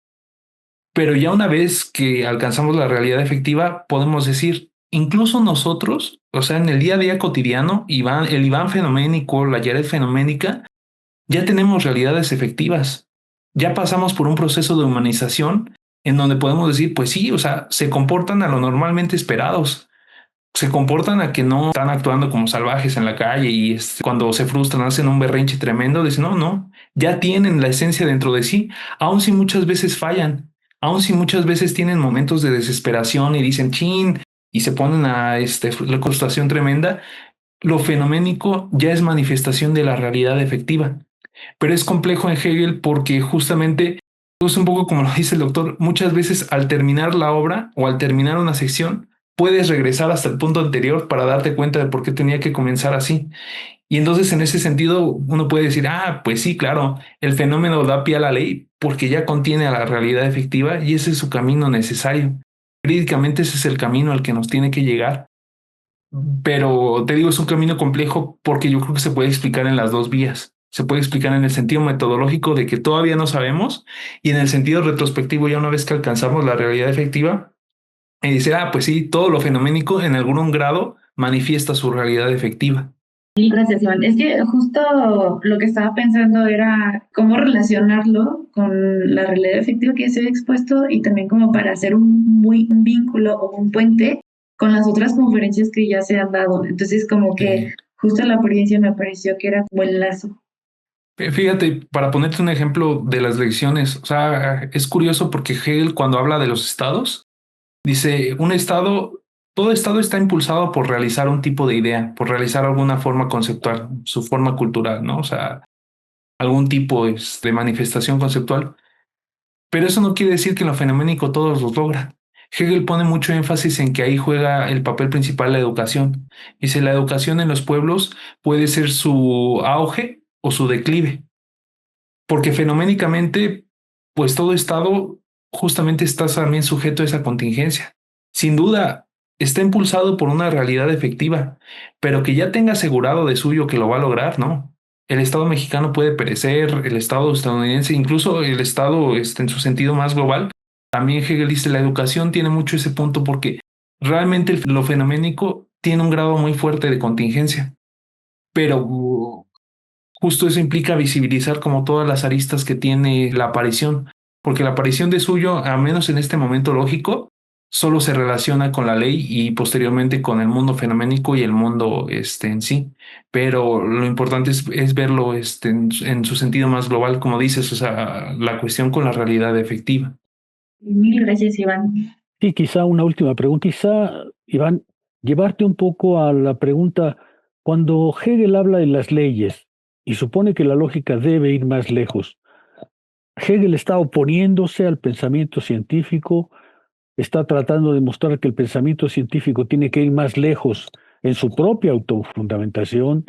Pero ya una vez que alcanzamos la realidad efectiva, podemos decir, incluso nosotros, o sea, en el día a día cotidiano, el Iván fenoménico, la Yared fenoménica, ya tenemos realidades efectivas. ya pasamos por un proceso de humanización en donde podemos decir, pues sí, o sea, se comportan a lo normalmente esperados. Se comportan a que no están actuando como salvajes en la calle y cuando se frustran hacen un berrinche tremendo, dicen, no, ya tienen la esencia dentro de sí, aun si muchas veces fallan, aun si muchas veces tienen momentos de desesperación y dicen, chin, y se ponen a la frustración tremenda. Lo fenoménico ya es manifestación de la realidad efectiva, pero es complejo en Hegel porque justamente es un poco como lo dice el doctor, muchas veces al terminar la obra o al terminar una sección, puedes regresar hasta el punto anterior para darte cuenta de por qué tenía que comenzar así. Y entonces en ese sentido uno puede decir, pues sí, claro, el fenómeno da pie a la ley porque ya contiene a la realidad efectiva y ese es su camino necesario. Jurídicamente ese es el camino al que nos tiene que llegar. Pero te digo, es un camino complejo porque yo creo que se puede explicar en las dos vías. Se puede explicar en el sentido metodológico de que todavía no sabemos y en el sentido retrospectivo ya una vez que alcanzamos la realidad efectiva y decir, pues sí, todo lo fenoménico en algún grado manifiesta su realidad efectiva. Sí, gracias, Iván. Es que justo lo que estaba pensando era cómo relacionarlo con la realidad efectiva que ya se había expuesto y también como para hacer un vínculo o un puente con las otras conferencias que ya se han dado. Entonces, como que justo la experiencia me pareció que era como el lazo. Fíjate, para ponerte un ejemplo de las lecciones, o sea, es curioso porque Hegel cuando habla de los estados, dice, todo estado está impulsado por realizar un tipo de idea, por realizar alguna forma conceptual, su forma cultural, ¿no? O sea, algún tipo de manifestación conceptual. Pero eso no quiere decir que en lo fenoménico todos los logra. Hegel pone mucho énfasis en que ahí juega el papel principal la educación. Dice, la educación en los pueblos puede ser su auge o su declive, porque fenoménicamente, pues todo estado justamente está también sujeto a esa contingencia. Sin duda, está impulsado por una realidad efectiva, pero que ya tenga asegurado de suyo que lo va a lograr, ¿no? El Estado mexicano puede perecer, el Estado estadounidense, incluso el Estado en su sentido más global. También Hegel dice, la educación tiene mucho ese punto porque realmente lo fenoménico tiene un grado muy fuerte de contingencia, pero justo eso implica visibilizar como todas las aristas que tiene la aparición, porque la aparición de suyo, al menos en este momento lógico, solo se relaciona con la ley y posteriormente con el mundo fenoménico y el mundo en sí. Pero lo importante es verlo en su sentido más global, como dices, o sea, la cuestión con la realidad efectiva. Mil gracias, Iván. Sí, quizá una última pregunta. Quizá, Iván, llevarte un poco a la pregunta, cuando Hegel habla de las leyes y supone que la lógica debe ir más lejos, Hegel está oponiéndose al pensamiento científico, está tratando de mostrar que el pensamiento científico tiene que ir más lejos en su propia autofundamentación,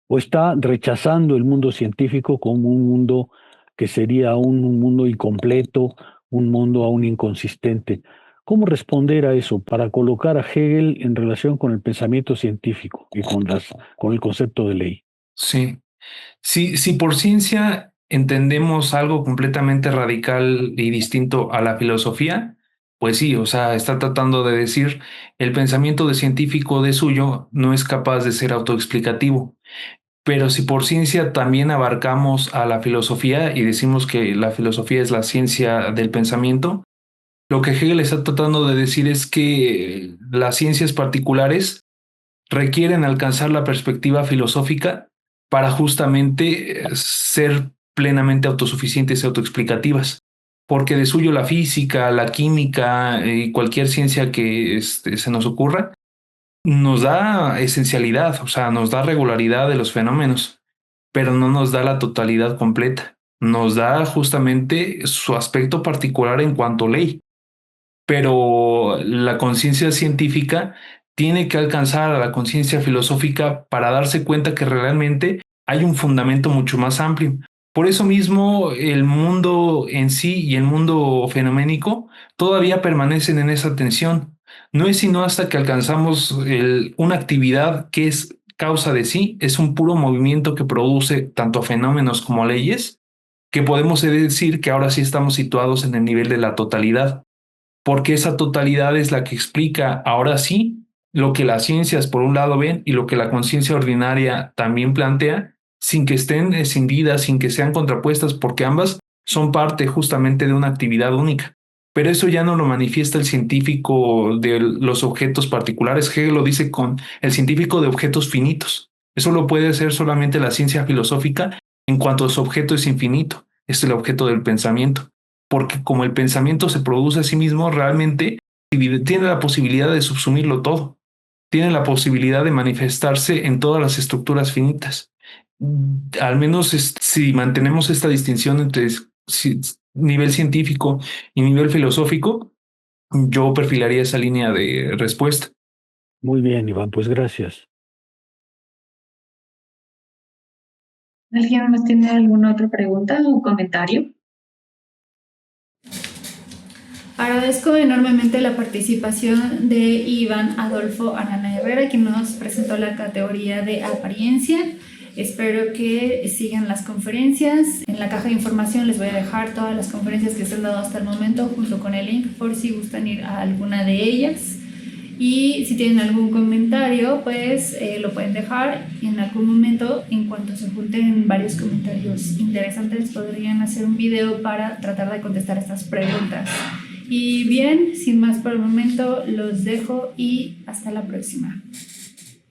o está rechazando el mundo científico como un mundo que sería un mundo incompleto, un mundo aún inconsistente. ¿Cómo responder a eso para colocar a Hegel en relación con el pensamiento científico y con el concepto de ley? Sí. Si por ciencia entendemos algo completamente radical y distinto a la filosofía, pues sí, o sea, está tratando de decir el pensamiento de científico de suyo no es capaz de ser autoexplicativo. Pero si por ciencia también abarcamos a la filosofía y decimos que la filosofía es la ciencia del pensamiento, lo que Hegel está tratando de decir es que las ciencias particulares requieren alcanzar la perspectiva filosófica para justamente ser plenamente autosuficientes y autoexplicativas. Porque de suyo la física, la química y cualquier ciencia que se nos ocurra, nos da esencialidad, o sea, nos da regularidad de los fenómenos, pero no nos da la totalidad completa. Nos da justamente su aspecto particular en cuanto a ley, pero la conciencia científica tiene que alcanzar a la conciencia filosófica para darse cuenta que realmente hay un fundamento mucho más amplio. Por eso mismo el mundo en sí y el mundo fenoménico todavía permanecen en esa tensión. No es sino hasta que alcanzamos una actividad que es causa de sí, es un puro movimiento que produce tanto fenómenos como leyes, que podemos decir que ahora sí estamos situados en el nivel de la totalidad, porque esa totalidad es la que explica ahora sí lo que las ciencias por un lado ven y lo que la conciencia ordinaria también plantea, sin que estén escindidas, sin que sean contrapuestas, porque ambas son parte justamente de una actividad única. Pero eso ya no lo manifiesta el científico de los objetos particulares. Hegel lo dice con el científico de objetos finitos. Eso lo puede hacer solamente la ciencia filosófica en cuanto su objeto es infinito. Es el objeto del pensamiento. Porque como el pensamiento se produce a sí mismo, realmente tiene la posibilidad de subsumirlo todo. Tiene la posibilidad de manifestarse en todas las estructuras finitas. Al menos si mantenemos esta distinción entre nivel científico y nivel filosófico, yo perfilaría esa línea de respuesta. Muy bien, Iván, pues gracias. ¿Alguien más tiene alguna otra pregunta o comentario? Agradezco enormemente la participación de Iván Adolfo Arana Herrera, quien nos presentó la categoría de apariencia. Espero que sigan las conferencias. En la caja de información les voy a dejar todas las conferencias que se han dado hasta el momento junto con el link por si gustan ir a alguna de ellas. Y si tienen algún comentario, pues lo pueden dejar. En algún momento, en cuanto se junten varios comentarios interesantes, podrían hacer un video para tratar de contestar estas preguntas. Y bien, sin más por el momento, los dejo y hasta la próxima.